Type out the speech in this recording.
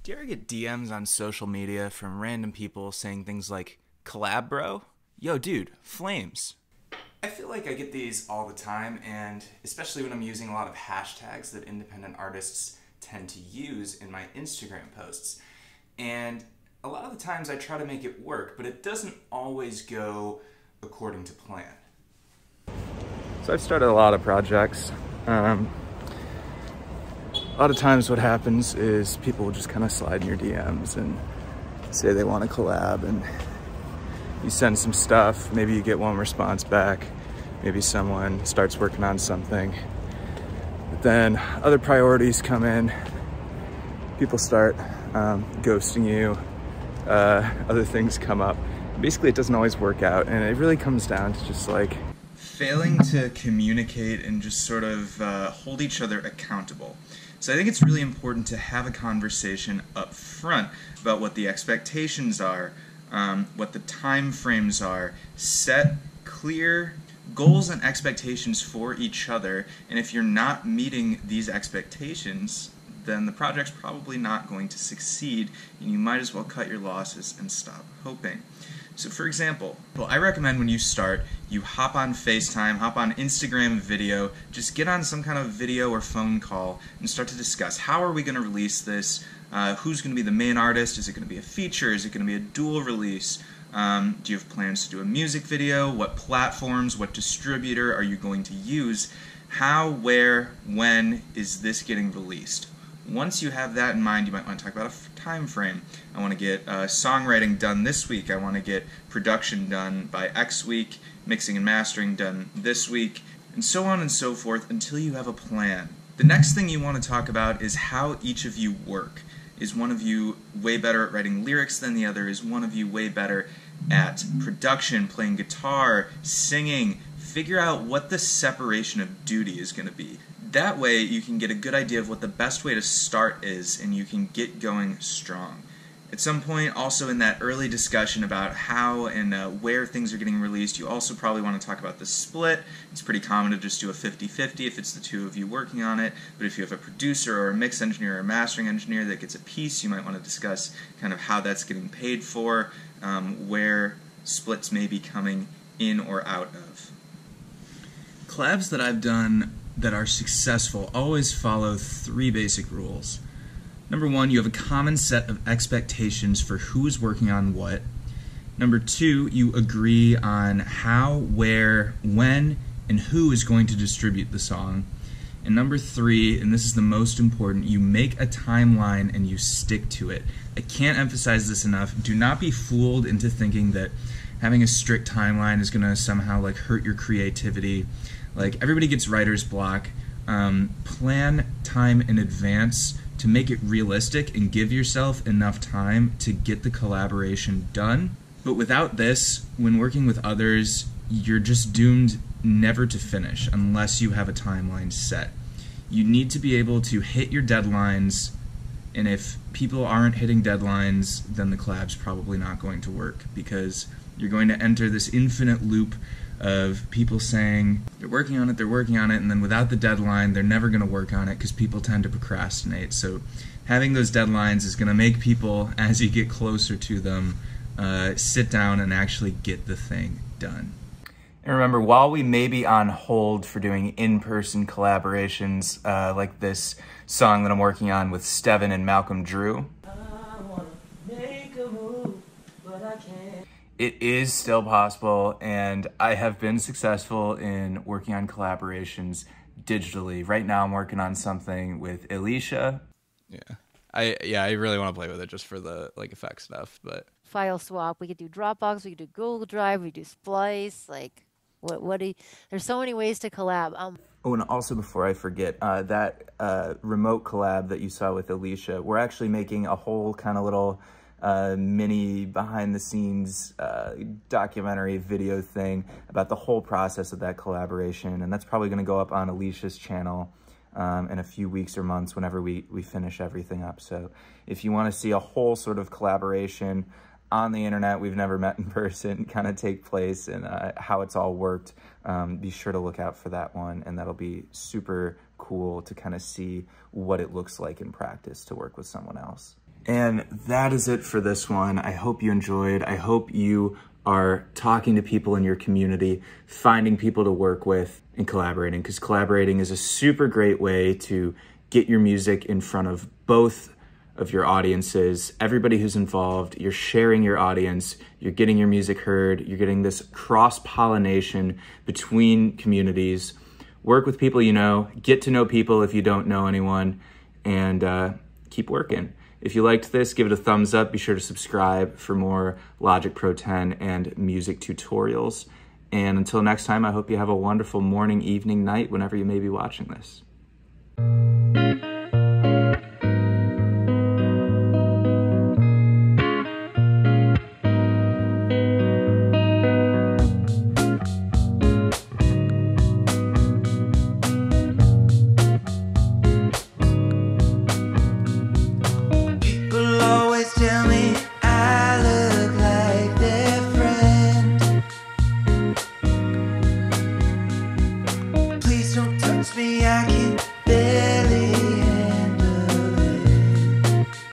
Do you ever get DMs on social media from random people saying things like, collab bro? Yo dude, flames. I feel like I get these all the time, and especially when I'm using a lot of hashtags that independent artists tend to use in my Instagram posts. And a lot of the times I try to make it work, but it doesn't always go according to plan. So I've started a lot of projects. A lot of times what happens is people will just kind of slide in your DMs and say they want to collab, and you send some stuff, maybe you get one response back, maybe someone starts working on something, but then other priorities come in, people start ghosting you, other things come up. Basically it doesn't always work out, and it really comes down to just like failing to communicate and just sort of hold each other accountable. So I think it's really important to have a conversation up front about what the expectations are, what the time frames are, set clear goals and expectations for each other, and if you're not meeting these expectations, then the project's probably not going to succeed, and you might as well cut your losses and stop hoping. So for example, I recommend when you start, you hop on FaceTime, hop on Instagram video, just get on some kind of video or phone call and start to discuss, how are we going to release this? Who's going to be the main artist? Is it going to be a feature? Is it going to be a dual release? Do you have plans to do a music video? What platforms, what distributor are you going to use? How, where, when is this getting released? Once you have that in mind, you might want to talk about a time frame. I want to get songwriting done this week. I want to get production done by X week, mixing and mastering done this week, and so on and so forth until you have a plan. The next thing you want to talk about is how each of you work. Is one of you way better at writing lyrics than the other? Is one of you way better at production, playing guitar, singing? Figure out what the separation of duty is going to be. That way you can get a good idea of what the best way to start is, and you can get going strong. At some point, also in that early discussion about how and where things are getting released, you also probably want to talk about the split. It's pretty common to just do a 50-50 if it's the two of you working on it, but if you have a producer or a mix engineer or a mastering engineer that gets a piece, you might want to discuss kind of how that's getting paid for, where splits may be coming in or out of. Collabs that I've done that are successful always follow three basic rules. Number one, you have a common set of expectations for who is working on what. Number two, you agree on how, where, when, and who is going to distribute the song. And number three, and this is the most important, you make a timeline and you stick to it. I can't emphasize this enough. Do not be fooled into thinking that having a strict timeline is going to somehow like hurt your creativity. Like, everybody gets writer's block. Plan time in advance to make it realistic and give yourself enough time to get the collaboration done. But without this, when working with others, you're just doomed never to finish unless you have a timeline set. You need to be able to hit your deadlines, and if people aren't hitting deadlines, then the collab's probably not going to work, because you're going to enter this infinite loop of people saying they're working on it, and then without the deadline, they're never going to work on it because people tend to procrastinate. So having those deadlines is going to make people, as you get closer to them, sit down and actually get the thing done. And remember, while we may be on hold for doing in-person collaborations like this song that I'm working on with Steven and Malcolm Drew, it is still possible, and I have been successful in working on collaborations digitally. Right now I'm working on something with Alicia. I really want to play with it just for the like effect stuff, but file swap, we could do Dropbox, we could do Google Drive, we could do Splice, like what do you, there's so many ways to collab. Oh, and also before I forget, that remote collab that you saw with Alicia, we're actually making a whole kind of little mini behind-the-scenes documentary video thing about the whole process of that collaboration, and that's probably going to go up on Alicia's channel in a few weeks or months whenever we finish everything up. So if you want to see a whole sort of collaboration on the internet, we've never met in person, kind of take place, and how it's all worked, be sure to look out for that one, and that'll be super cool to kind of see what it looks like in practice to work with someone else. And that is it for this one. I hope you enjoyed. I hope you are talking to people in your community, finding people to work with, and collaborating, because collaborating is a super great way to get your music in front of both of your audiences, everybody who's involved. You're sharing your audience, you're getting your music heard, you're getting this cross-pollination between communities. Work with people you know, get to know people if you don't know anyone, and keep working. If you liked this, give it a thumbs up. Be sure to subscribe for more Logic Pro 10 and music tutorials. And until next time, I hope you have a wonderful morning, evening, night, whenever you may be watching this.